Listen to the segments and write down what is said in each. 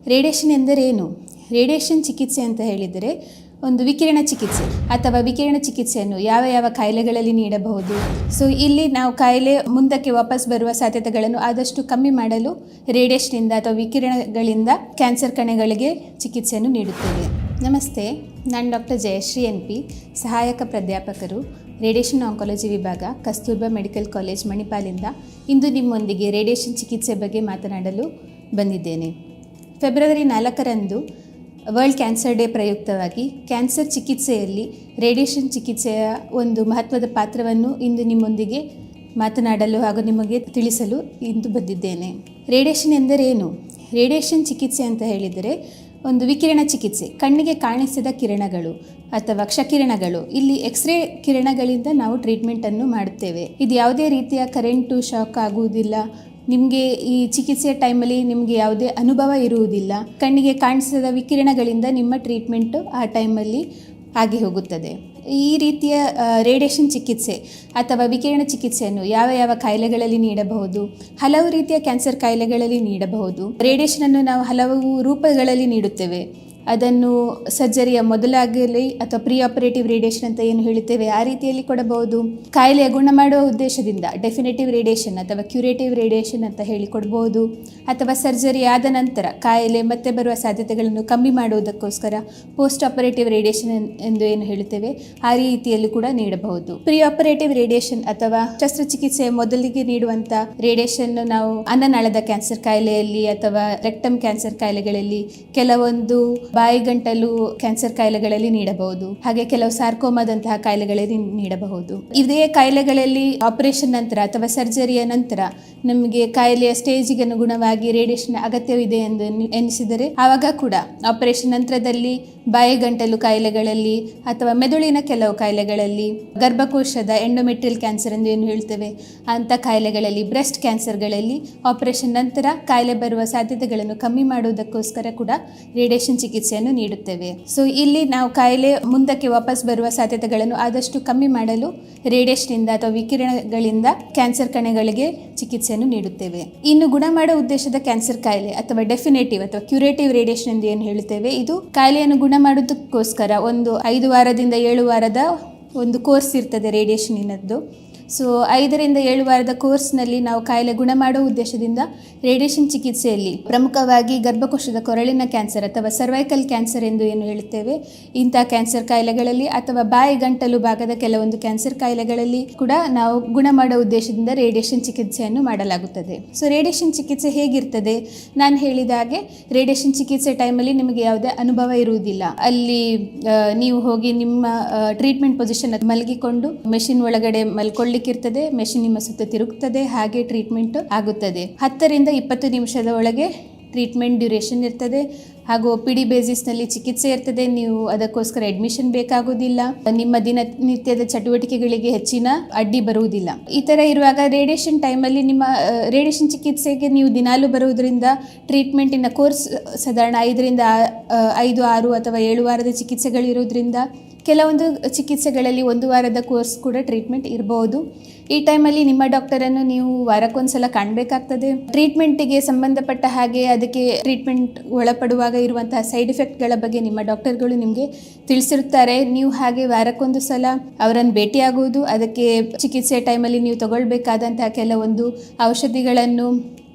Radiation ಎಂದರೇನು? Radiation ಚಿಕಿತ್ಸೆ ಅಂತ ಹೇಳಿದರೆ ಒಂದು ವಿಕಿರಣ ಚಿಕಿತ್ಸೆ ಅಥವಾ ವಿಕಿರಣ ಚಿಕಿತ್ಸೆಯನ್ನು ಯಾವ ಯಾವ ಕಾಯಿಲೆಗಳಲ್ಲಿ ನೀಡಬಹುದು. ಸೊ ಇಲ್ಲಿ ನಾವು ಕಾಯಿಲೆ ಮುಂದಕ್ಕೆ ವಾಪಸ್ ಬರುವ ಸಾಧ್ಯತೆಗಳನ್ನು ಆದಷ್ಟು ಕಮ್ಮಿ ಮಾಡಲು ರೇಡಿಯೇಷನಿಂದ ಅಥವಾ ವಿಕಿರಣಗಳಿಂದ ಕ್ಯಾನ್ಸರ್ ಕಣಗಳಿಗೆ ಚಿಕಿತ್ಸೆಯನ್ನು ನೀಡುತ್ತೇವೆ. ನಮಸ್ತೆ, ನಾನು ಡಾಕ್ಟರ್ ಜಯಶ್ರೀ NP, ಸಹಾಯಕ ಪ್ರಾಧ್ಯಾಪಕರು, ರೇಡಿಯೇಷನ್ ಆಂಕಾಲಜಿ ವಿಭಾಗ, ಕಸ್ತೂರ್ಬಾ ಮೆಡಿಕಲ್ ಕಾಲೇಜ್, ಮಣಿಪಾಲಿಂದ. ಇಂದು ನಿಮ್ಮೊಂದಿಗೆ ರೇಡಿಯೇಷನ್ ಚಿಕಿತ್ಸೆ ಬಗ್ಗೆ ಮಾತನಾಡಲು ಬಂದಿದ್ದೇನೆ. ಫೆಬ್ರವರಿ 4ರಂದು ವರ್ಲ್ಡ್ ಕ್ಯಾನ್ಸರ್ ಡೇ ಪ್ರಯುಕ್ತವಾಗಿ ಕ್ಯಾನ್ಸರ್ ಚಿಕಿತ್ಸೆಯಲ್ಲಿ ರೇಡಿಯೇಷನ್ ಚಿಕಿತ್ಸೆಯ ಒಂದು ಮಹತ್ವದ ಪಾತ್ರವನ್ನು ಇಂದು ನಿಮ್ಮೊಂದಿಗೆ ಮಾತನಾಡಲು ಹಾಗೂ ನಿಮಗೆ ತಿಳಿಸಲು ಇಂದು ಬಂದಿದ್ದೇನೆ. ರೇಡಿಯೇಷನ್ ಎಂದರೇನು? ರೇಡಿಯೇಷನ್ ಚಿಕಿತ್ಸೆ ಅಂತ ಹೇಳಿದರೆ ಒಂದು ವಿಕಿರಣ ಚಿಕಿತ್ಸೆ, ಕಣ್ಣಿಗೆ ಕಾಣಿಸದ ಕಿರಣಗಳು ಅಥವಾ ಕ್ಷಕಿರಣಗಳು. ಇಲ್ಲಿ ಎಕ್ಸ್ರೇ ಕಿರಣಗಳಿಂದ ನಾವು ಟ್ರೀಟ್ಮೆಂಟನ್ನು ಮಾಡುತ್ತೇವೆ. ಇದು ಯಾವುದೇ ರೀತಿಯ ಕರೆಂಟು ಶಾಕ್ ಆಗುವುದಿಲ್ಲ. ನಿಮಗೆ ಈ ಚಿಕಿತ್ಸೆಯ ಟೈಮಲ್ಲಿ ನಿಮಗೆ ಯಾವುದೇ ಅನುಭವ ಇರುವುದಿಲ್ಲ. ಕಣ್ಣಿಗೆ ಕಾಣಿಸದ ವಿಕಿರಣಗಳಿಂದ ನಿಮ್ಮ ಟ್ರೀಟ್ಮೆಂಟು ಆ ಟೈಮಲ್ಲಿ ಆಗಿ ಹೋಗುತ್ತದೆ. ಈ ರೀತಿಯ ರೇಡಿಯೇಷನ್ ಚಿಕಿತ್ಸೆ ಅಥವಾ ವಿಕಿರಣ ಚಿಕಿತ್ಸೆಯನ್ನು ಯಾವ ಯಾವ ಕಾಯಿಲೆಗಳಲ್ಲಿ ನೀಡಬಹುದು? ಹಲವು ರೀತಿಯ ಕ್ಯಾನ್ಸರ್ ಕಾಯಿಲೆಗಳಲ್ಲಿ ನೀಡಬಹುದು. ರೇಡಿಯೇಷನನ್ನು ನಾವು ಹಲವು ರೂಪಗಳಲ್ಲಿ ನೀಡುತ್ತೇವೆ. ಅದನ್ನು ಸರ್ಜರಿಯ ಮೊದಲಾಗಲಿ ಅಥವಾ ಪ್ರೀ ಆಪರೇಟಿವ್ ರೇಡಿಯೇಷನ್ ಅಂತ ಏನು ಹೇಳುತ್ತೇವೆ ಆ ರೀತಿಯಲ್ಲಿ ಕೊಡಬಹುದು. ಕಾಯಿಲೆಯ ಗುಣ ಮಾಡುವ ಉದ್ದೇಶದಿಂದ ಡೆಫಿನೆಟಿವ್ ರೇಡಿಯೇಷನ್ ಅಥವಾ ಕ್ಯೂರೇಟಿವ್ ರೇಡಿಯೇಷನ್ ಅಂತ ಹೇಳಿ ಕೊಡಬಹುದು. ಅಥವಾ ಸರ್ಜರಿ ಆದ ನಂತರ ಕಾಯಿಲೆ ಮತ್ತೆ ಬರುವ ಸಾಧ್ಯತೆಗಳನ್ನು ಕಮ್ಮಿ ಮಾಡುವುದಕ್ಕೋಸ್ಕರ ಪೋಸ್ಟ್ ಆಪರೇಟಿವ್ ರೇಡಿಯೇಷನ್ ಎಂದು ಏನು ಹೇಳುತ್ತೇವೆ ಆ ರೀತಿಯಲ್ಲಿ ಕೂಡ ನೀಡಬಹುದು. ಪ್ರೀ ಆಪರೇಟಿವ್ ರೇಡಿಯೇಷನ್ ಅಥವಾ ಶಸ್ತ್ರಚಿಕಿತ್ಸೆಯ ಮೊದಲಿಗೆ ನೀಡುವಂಥ ರೇಡಿಯೇಷನ್ ನಾವು ಅನ್ನನಾಳದ ಕ್ಯಾನ್ಸರ್ ಕಾಯಿಲೆಯಲ್ಲಿ ಅಥವಾ ರೆಕ್ಟಮ್ ಕ್ಯಾನ್ಸರ್ ಕಾಯಿಲೆಗಳಲ್ಲಿ, ಕೆಲವೊಂದು ಬಾಯಿಗಂಟಲು ಕ್ಯಾನ್ಸರ್ ಕಾಯಿಲೆಗಳಲ್ಲಿ ನೀಡಬಹುದು. ಹಾಗೆ ಕೆಲವು ಸಾರ್ಕೋಮಾದಂತಹ ಕಾಯಿಲೆಗಳಲ್ಲಿ ನೀಡಬಹುದು. ಇದೇ ಕಾಯಿಲೆಗಳಲ್ಲಿ ಆಪರೇಷನ್ ನಂತರ ಅಥವಾ ಸರ್ಜರಿಯ ನಂತರ ನಮಗೆ ಕಾಯಿಲೆಯ ಸ್ಟೇಜಿಗೆ ಅನುಗುಣವಾಗಿ ರೇಡಿಯೇಷನ್ ಅಗತ್ಯವಿದೆ ಎಂದು ಎನಿಸಿದರೆ ಆವಾಗ ಕೂಡ ಆಪರೇಷನ್ ನಂತರದಲ್ಲಿ ಬಾಯಿಗಂಟಲು ಕಾಯಿಲೆಗಳಲ್ಲಿ ಅಥವಾ ಮೆದುಳಿನ ಕೆಲವು ಕಾಯಿಲೆಗಳಲ್ಲಿ, ಗರ್ಭಕೋಶದ ಎಂಡೋಮೆಟ್ರಿಯಲ್ ಕ್ಯಾನ್ಸರ್ ಎಂದು ಏನು ಹೇಳ್ತೇವೆ ಅಂಥ ಕಾಯಿಲೆಗಳಲ್ಲಿ, ಬ್ರೆಸ್ಟ್ ಕ್ಯಾನ್ಸರ್ಗಳಲ್ಲಿ ಆಪರೇಷನ್ ನಂತರ ಕಾಯಿಲೆ ಬರುವ ಸಾಧ್ಯತೆಗಳನ್ನು ಕಮ್ಮಿ ಮಾಡುವುದಕ್ಕೋಸ್ಕರ ಕೂಡ ರೇಡಿಯೇಷನ್ ಚಿಕಿತ್ಸೆಯನ್ನು ನೀಡುತ್ತೇವೆ. ಸೊ ಇಲ್ಲಿ ನಾವು ಕಾಯಿಲೆ ಮುಂದಕ್ಕೆ ವಾಪಸ್ ಬರುವ ಸಾಧ್ಯತೆಗಳನ್ನು ಆದಷ್ಟು ಕಮ್ಮಿ ಮಾಡಲು ರೇಡಿಯೇಷನಿಂದ ಅಥವಾ ವಿಕಿರಣಗಳಿಂದ ಕ್ಯಾನ್ಸರ್ ಕಣಗಳಿಗೆ ಚಿಕಿತ್ಸೆಯನ್ನು ನೀಡುತ್ತೇವೆ. ಇನ್ನು ಗುಣ ಮಾಡುವ ಉದ್ದೇಶದ ಕ್ಯಾನ್ಸರ್ ಕಾಯಿಲೆ ಅಥವಾ ಡೆಫಿನೆಟಿವ್ ಅಥವಾ ಕ್ಯೂರೇಟಿವ್ ರೇಡಿಯೇಷನ್ ಎಂದು ಏನು ಹೇಳುತ್ತೇವೆ, ಇದು ಕಾಯಿಲೆಯನ್ನು ಗುಣ ಮಾಡುವುದಕ್ಕೋಸ್ಕರ ಒಂದು 5 ವಾರದಿಂದ 7 ವಾರದ ಒಂದು ಕೋರ್ಸ್ ಇರ್ತದೆ ರೇಡಿಯೇಷನಿನದ್ದು. ಸೊ 5 ರಿಂದ 7 ವಾರದ ಕೋರ್ಸ್ನಲ್ಲಿ ನಾವು ಕಾಯಿಲೆ ಗುಣ ಮಾಡುವ ಉದ್ದೇಶದಿಂದ ರೇಡಿಯೇಷನ್ ಚಿಕಿತ್ಸೆಯಲ್ಲಿ ಪ್ರಮುಖವಾಗಿ ಗರ್ಭಕೋಶದ ಕೊರಳಿನ ಕ್ಯಾನ್ಸರ್ ಅಥವಾ ಸರ್ವೈಕಲ್ ಕ್ಯಾನ್ಸರ್ ಎಂದು ಏನು ಹೇಳುತ್ತೇವೆ ಇಂಥ ಕ್ಯಾನ್ಸರ್ ಕಾಯಿಲೆಗಳಲ್ಲಿ ಅಥವಾ ಬಾಯಿ ಗಂಟಲು ಭಾಗದ ಕೆಲವೊಂದು ಕ್ಯಾನ್ಸರ್ ಕಾಯಿಲೆಗಳಲ್ಲಿ ಕೂಡ ನಾವು ಗುಣ ಮಾಡುವ ಉದ್ದೇಶದಿಂದ ರೇಡಿಯೇಷನ್ ಚಿಕಿತ್ಸೆಯನ್ನು ಮಾಡಲಾಗುತ್ತದೆ. ಸೊ ರೇಡಿಯೇಷನ್ ಚಿಕಿತ್ಸೆ ಹೇಗಿರ್ತದೆ? ನಾನು ಹೇಳಿದ ಹಾಗೆ ರೇಡಿಯೇಷನ್ ಚಿಕಿತ್ಸೆ ಟೈಮಲ್ಲಿ ನಿಮಗೆ ಯಾವುದೇ ಅನುಭವ ಇರುವುದಿಲ್ಲ. ಅಲ್ಲಿ ನೀವು ಹೋಗಿ ನಿಮ್ಮ ಟ್ರೀಟ್ಮೆಂಟ್ ಪೊಸಿಷನ್ ಮಲಗಿಕೊಂಡು ಮೆಷಿನ್ ಒಳಗಡೆ ಮಲ್ಕೊಳ್ಳಿಕ್ಕಿರ್ತದೆ, ಮೆಷಿನ್ ನಿಮ್ಮ ಸುತ್ತ ತಿರುಗುತ್ತದೆ, ಹಾಗೆ ಟ್ರೀಟ್ಮೆಂಟ್ ಆಗುತ್ತದೆ. 10 ರಿಂದ 20 ನಿಮಿಷದ ಒಳಗೆ ಟ್ರೀಟ್ಮೆಂಟ್ ಡ್ಯೂರೇಷನ್ ಇರ್ತದೆ. ಹಾಗೂ OPD ಬೇಸಿಸ್ನಲ್ಲಿ ಚಿಕಿತ್ಸೆ ಇರ್ತದೆ. ನೀವು ಅದಕ್ಕೋಸ್ಕರ ಅಡ್ಮಿಷನ್ ಬೇಕಾಗುವುದಿಲ್ಲ. ನಿಮ್ಮ ದಿನನಿತ್ಯದ ಚಟುವಟಿಕೆಗಳಿಗೆ ಹೆಚ್ಚಿನ ಅಡ್ಡಿ ಬರುವುದಿಲ್ಲ. ಈ ಥರ ಇರುವಾಗ ರೇಡಿಯೇಷನ್ ಟೈಮಲ್ಲಿ ನಿಮ್ಮ ರೇಡಿಯೇಷನ್ ಚಿಕಿತ್ಸೆಗೆ ನೀವು ದಿನಾಲೂ ಬರುವುದರಿಂದ ಟ್ರೀಟ್ಮೆಂಟಿನ ಕೋರ್ಸ್ ಸಾಧಾರಣ 5 ರಿಂದ 5, 6 ಅಥವಾ 7 ವಾರದ ಚಿಕಿತ್ಸೆಗಳಿರೋದ್ರಿಂದ ಕೆಲವೊಂದು ಚಿಕಿತ್ಸೆಗಳಲ್ಲಿ 1 ವಾರದ ಕೋರ್ಸ್ ಕೂಡ ಟ್ರೀಟ್ಮೆಂಟ್ ಇರಬಹುದು. ಈ ಟೈಮಲ್ಲಿ ನಿಮ್ಮ ಡಾಕ್ಟರನ್ನು ನೀವು ವಾರಕ್ಕೊಂದ್ಸಲ ಕಾಣಬೇಕಾಗ್ತದೆ. ಟ್ರೀಟ್ಮೆಂಟಿಗೆ ಸಂಬಂಧಪಟ್ಟ ಹಾಗೆ ಅದಕ್ಕೆ ಟ್ರೀಟ್ಮೆಂಟ್ ಒಳಪಡುವಾಗ ಇರುವಂತಹ ಸೈಡ್ ಎಫೆಕ್ಟ್ಗಳ ಬಗ್ಗೆ ನಿಮ್ಮ ಡಾಕ್ಟರ್ಗಳು ನಿಮಗೆ ತಿಳಿಸಿರುತ್ತಾರೆ. ನೀವು ಹಾಗೆ ವಾರಕ್ಕೊಂದು ಸಲ ಅವರನ್ನು ಭೇಟಿಯಾಗುವುದು, ಅದಕ್ಕೆ ಚಿಕಿತ್ಸೆ ಟೈಮಲ್ಲಿ ನೀವು ತಗೊಳ್ಬೇಕಾದಂತಹ ಕೆಲವೊಂದು ಔಷಧಿಗಳನ್ನು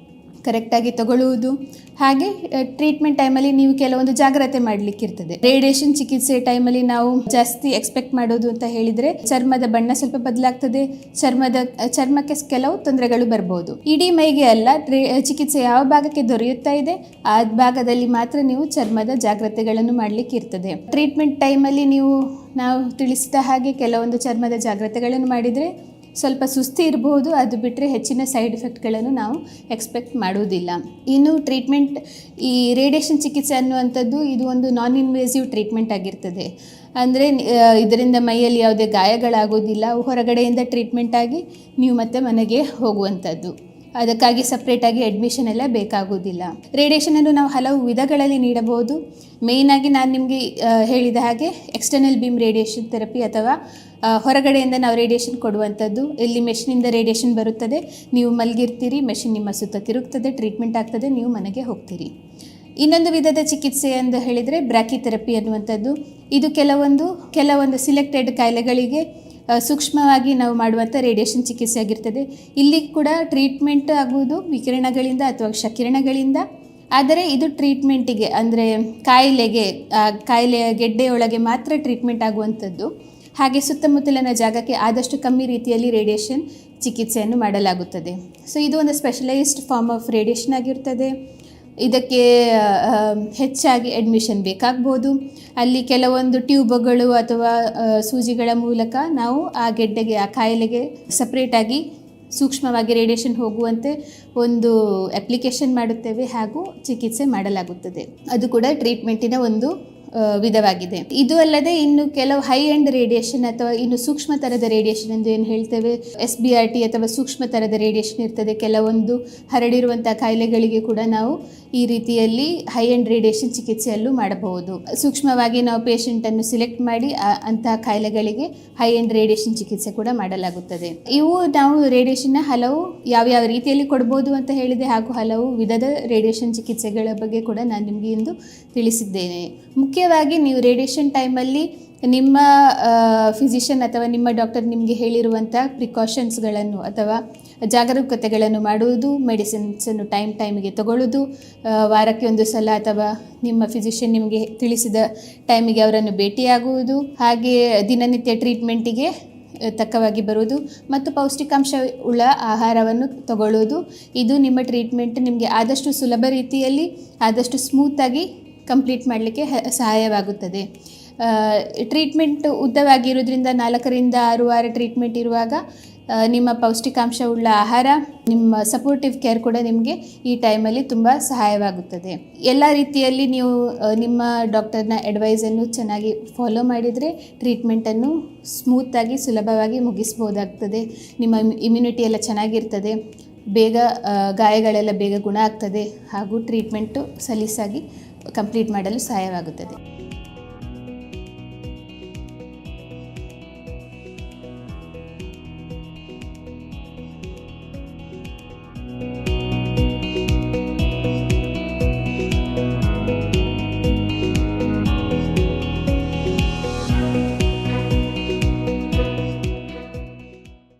ಕರೆಕ್ಟಾಗಿ ತಗೊಳ್ಳುವುದು, ಹಾಗೆ ಟ್ರೀಟ್ಮೆಂಟ್ ಟೈಮಲ್ಲಿ ನೀವು ಕೆಲವೊಂದು ಜಾಗ್ರತೆ ಮಾಡಲಿಕ್ಕಿರ್ತದೆ. ರೇಡಿಯೇಷನ್ ಚಿಕಿತ್ಸೆ ಟೈಮಲ್ಲಿ ನಾವು ಜಾಸ್ತಿ ಎಕ್ಸ್ಪೆಕ್ಟ್ ಮಾಡೋದು ಅಂತ ಹೇಳಿದರೆ ಚರ್ಮದ ಬಣ್ಣ ಸ್ವಲ್ಪ ಬದಲಾಗ್ತದೆ, ಚರ್ಮಕ್ಕೆ ಕೆಲವು ತೊಂದರೆಗಳು ಬರ್ಬೋದು. ಇಡೀ ಮೈಗೆ ಅಲ್ಲ, ಚಿಕಿತ್ಸೆ ಯಾವ ಭಾಗಕ್ಕೆ ದೊರೆಯುತ್ತಾ ಇದೆ ಆ ಭಾಗದಲ್ಲಿ ಮಾತ್ರ ನೀವು ಚರ್ಮದ ಜಾಗ್ರತೆಗಳನ್ನು ಮಾಡಲಿಕ್ಕಿರ್ತದೆ. ಟ್ರೀಟ್ಮೆಂಟ್ ಟೈಮಲ್ಲಿ ನಾವು ತಿಳಿಸಿದ ಹಾಗೆ ಕೆಲವೊಂದು ಚರ್ಮದ ಜಾಗ್ರತೆಗಳನ್ನು ಮಾಡಿದರೆ ಸ್ವಲ್ಪ ಸುಸ್ತಿ ಇರಬಹುದು. ಅದು ಬಿಟ್ಟರೆ ಹೆಚ್ಚಿನ ಸೈಡ್ ಎಫೆಕ್ಟ್ಗಳನ್ನು ನಾವು ಎಕ್ಸ್ಪೆಕ್ಟ್ ಮಾಡುವುದಿಲ್ಲ. ಇನ್ನು ಟ್ರೀಟ್ಮೆಂಟ್, ಈ ರೇಡಿಯೇಷನ್ ಚಿಕಿತ್ಸೆ ಅನ್ನುವಂಥದ್ದು ಇದು ಒಂದು ನಾನ್ ಇನ್ವೇಸಿವ್ ಟ್ರೀಟ್ಮೆಂಟ್ ಆಗಿರ್ತದೆ. ಅಂದರೆ ಇದರಿಂದ ಮೈಯಲ್ಲಿ ಯಾವುದೇ ಗಾಯಗಳಾಗೋದಿಲ್ಲ. ಹೊರಗಡೆಯಿಂದ ಟ್ರೀಟ್ಮೆಂಟ್ ಆಗಿ ನೀವು ಮತ್ತೆ ಮನೆಗೆ ಹೋಗುವಂಥದ್ದು. ಅದಕ್ಕಾಗಿ ಸಪ್ರೇಟಾಗಿ ಅಡ್ಮಿಷನ್ ಎಲ್ಲ ಬೇಕಾಗುವುದಿಲ್ಲ. ರೇಡಿಯೇಷನನ್ನು ನಾವು ಹಲವು ವಿಧಗಳಲ್ಲಿ ನೀಡಬಹುದು. ಮೇಯ್ನಾಗಿ ನಾನು ನಿಮಗೆ ಹೇಳಿದ ಹಾಗೆ ಎಕ್ಸ್ಟರ್ನಲ್ ಬೀಮ್ ರೇಡಿಯೇಷನ್ ಥೆರಪಿ ಅಥವಾ ಹೊರಗಡೆಯಿಂದ ನಾವು ರೇಡಿಯೇಷನ್ ಕೊಡುವಂಥದ್ದು. ಇಲ್ಲಿ ಮೆಷಿನಿಂದ ರೇಡಿಯೇಷನ್ ಬರುತ್ತದೆ, ನೀವು ಮಲಗಿರ್ತೀರಿ, ಮೆಷಿನ್ ನಿಮ್ಮ ಸುತ್ತ ತಿರುಗ್ತದೆ, ಟ್ರೀಟ್ಮೆಂಟ್ ಆಗ್ತದೆ, ನೀವು ಮನೆಗೆ ಹೋಗ್ತೀರಿ. ಇನ್ನೊಂದು ವಿಧದ ಚಿಕಿತ್ಸೆ ಎಂದು ಹೇಳಿದರೆ ಬ್ರಾಕಿಥೆರಪಿ ಅನ್ನುವಂಥದ್ದು. ಇದು ಕೆಲವೊಂದು ಸಿಲೆಕ್ಟೆಡ್ ಕಾಯಿಲೆಗಳಿಗೆ ಸೂಕ್ಷ್ಮವಾಗಿ ನಾವು ಮಾಡುವಂಥ ರೇಡಿಯೇಷನ್ ಚಿಕಿತ್ಸೆ ಆಗಿರ್ತದೆ. ಇಲ್ಲಿ ಕೂಡ ಟ್ರೀಟ್ಮೆಂಟ್ ಆಗುವುದು ವಿಕಿರಣಗಳಿಂದ ಅಥವಾ ಕ್ಷಕಿರಣಗಳಿಂದ. ಆದರೆ ಇದು ಟ್ರೀಟ್ಮೆಂಟಿಗೆ ಅಂದರೆ ಕಾಯಿಲೆಯ ಗೆಡ್ಡೆಯೊಳಗೆ ಮಾತ್ರ ಟ್ರೀಟ್ಮೆಂಟ್ ಆಗುವಂಥದ್ದು. ಹಾಗೆ ಸುತ್ತಮುತ್ತಲಿನ ಜಾಗಕ್ಕೆ ಆದಷ್ಟು ಕಮ್ಮಿ ರೀತಿಯಲ್ಲಿ ರೇಡಿಯೇಷನ್ ಚಿಕಿತ್ಸೆಯನ್ನು ಮಾಡಲಾಗುತ್ತದೆ. ಸೊ ಇದು ಒಂದು ಸ್ಪೆಷಲೈಸ್ಡ್ ಫಾರ್ಮ್ ಆಫ್ ರೇಡಿಯೇಷನ್ ಆಗಿರ್ತದೆ. ಇದಕ್ಕೆ ಹೆಚ್ಚಾಗಿ ಅಡ್ಮಿಷನ್ ಬೇಕಾಗ್ಬೋದು. ಅಲ್ಲಿ ಕೆಲವೊಂದು ಟ್ಯೂಬ್ಗಳು ಅಥವಾ ಸೂಜಿಗಳ ಮೂಲಕ ನಾವು ಆ ಗೆಡ್ಡೆಗೆ ಆ ಕಾಯಿಲೆಗೆ ಸಪ್ರೇಟಾಗಿ ಸೂಕ್ಷ್ಮವಾಗಿ ರೇಡಿಯೇಷನ್ ಹೋಗುವಂತೆ ಒಂದು ಅಪ್ಲಿಕೇಶನ್ ಮಾಡುತ್ತೇವೆ ಹಾಗೂ ಚಿಕಿತ್ಸೆ ಮಾಡಲಾಗುತ್ತದೆ. ಅದು ಕೂಡ ಟ್ರೀಟ್ಮೆಂಟಿನ ಒಂದು ವಿಧವಾಗಿದೆ. ಇದು ಅಲ್ಲದೆ ಇನ್ನು ಕೆಲವು ಹೈ ಎಂಡ್ ರೇಡಿಯೇಷನ್ ಅಥವಾ ಇನ್ನು ಸೂಕ್ಷ್ಮ ಥರದ ರೇಡಿಯೇಷನ್ ಎಂದು ಏನು ಹೇಳ್ತೇವೆ, SBRT ಅಥವಾ ಸೂಕ್ಷ್ಮ ಥರದ ರೇಡಿಯೇಷನ್ ಇರ್ತದೆ. ಕೆಲವೊಂದು ಹರಡಿರುವಂಥ ಕಾಯಿಲೆಗಳಿಗೆ ಕೂಡ ನಾವು ಈ ರೀತಿಯಲ್ಲಿ ಹೈ ಎಂಡ್ ರೇಡಿಯೇಷನ್ ಚಿಕಿತ್ಸೆಯಲ್ಲೂ ಮಾಡಬಹುದು. ಸೂಕ್ಷ್ಮವಾಗಿ ನಾವು ಪೇಷಂಟನ್ನು ಸಿಲೆಕ್ಟ್ ಮಾಡಿ ಅಂತಹ ಕಾಯಿಲೆಗಳಿಗೆ ಹೈ ಎಂಡ್ ರೇಡಿಯೇಷನ್ ಚಿಕಿತ್ಸೆ ಕೂಡ ಮಾಡಲಾಗುತ್ತದೆ. ಇವು ನಾವು ರೇಡಿಯೇಷನ್ನ ಹಲವು ಯಾವ್ಯಾವ ರೀತಿಯಲ್ಲಿ ಕೊಡ್ಬೋದು ಅಂತ ಹೇಳಿದೆ, ಹಾಗೂ ಹಲವು ವಿಧದ ರೇಡಿಯೇಷನ್ ಚಿಕಿತ್ಸೆಗಳ ಬಗ್ಗೆ ಕೂಡ ನಾನು ನಿಮಗೆ ಇಂದು ತಿಳಿಸಿದ್ದೇನೆ. ಮುಖ್ಯವಾಗಿ ನೀವು ರೇಡಿಯೇಷನ್ ಟೈಮಲ್ಲಿ ನಿಮ್ಮ ಫಿಸಿಷಿಯನ್ ಅಥವಾ ನಿಮ್ಮ ಡಾಕ್ಟರ್ ನಿಮಗೆ ಹೇಳಿರುವಂಥ ಪ್ರಿಕಾಷನ್ಸ್ಗಳನ್ನು ಅಥವಾ ಜಾಗರೂಕತೆಗಳನ್ನು ಮಾಡುವುದು, ಮೆಡಿಸಿನ್ಸನ್ನು ಟೈಮಿಗೆ ತಗೊಳ್ಳೋದು, ವಾರಕ್ಕೆ ಒಂದು ಸಲ ಅಥವಾ ನಿಮ್ಮ ಫಿಸಿಷಿಯನ್ ನಿಮಗೆ ತಿಳಿಸಿದ ಟೈಮಿಗೆ ಅವರನ್ನು ಭೇಟಿಯಾಗುವುದು, ಹಾಗೆ ದಿನನಿತ್ಯ ಟ್ರೀಟ್ಮೆಂಟಿಗೆ ತಕ್ಕವಾಗಿ ಬರುವುದು ಮತ್ತು ಪೌಷ್ಟಿಕಾಂಶ ಉಳ್ಳ ಆಹಾರವನ್ನು ತಗೊಳ್ಳುವುದು. ಇದು ನಿಮ್ಮ ಟ್ರೀಟ್ಮೆಂಟ್ ನಿಮಗೆ ಆದಷ್ಟು ಸುಲಭ ರೀತಿಯಲ್ಲಿ ಆದಷ್ಟು ಸ್ಮೂತಾಗಿ ಕಂಪ್ಲೀಟ್ ಮಾಡಲಿಕ್ಕೆ ಸಹಾಯವಾಗುತ್ತದೆ. ಟ್ರೀಟ್ಮೆಂಟ್ ಉದ್ದವಾಗಿರೋದ್ರಿಂದ 4ರಿಂದ 6 ವಾರ ಟ್ರೀಟ್ಮೆಂಟ್ ಇರುವಾಗ ನಿಮ್ಮ ಪೌಷ್ಟಿಕಾಂಶ ಉಳ್ಳ ಆಹಾರ, ನಿಮ್ಮ ಸಪೋರ್ಟಿವ್ ಕೇರ್ ಕೂಡ ನಿಮಗೆ ಈ ಟೈಮಲ್ಲಿ ತುಂಬ ಸಹಾಯವಾಗುತ್ತದೆ. ಎಲ್ಲ ರೀತಿಯಲ್ಲಿ ನೀವು ನಿಮ್ಮ ಡಾಕ್ಟರ್ನ ಅಡ್ವೈಸನ್ನು ಚೆನ್ನಾಗಿ ಫಾಲೋ ಮಾಡಿದರೆ ಟ್ರೀಟ್ಮೆಂಟನ್ನು ಸ್ಮೂತಾಗಿ ಸುಲಭವಾಗಿ ಮುಗಿಸ್ಬೋದಾಗ್ತದೆ. ನಿಮ್ಮ ಇಮ್ಯುನಿಟಿ ಎಲ್ಲ ಚೆನ್ನಾಗಿರ್ತದೆ, ಬೇಗ ಗಾಯಗಳೆಲ್ಲ ಬೇಗ ಗುಣ ಆಗ್ತದೆ ಹಾಗೂ ಟ್ರೀಟ್ಮೆಂಟು ಸಲೀಸಾಗಿ ಕಂಪ್ಲೀಟ್ ಮಾಡಲು ಸಹಾಯವಾಗುತ್ತದೆ.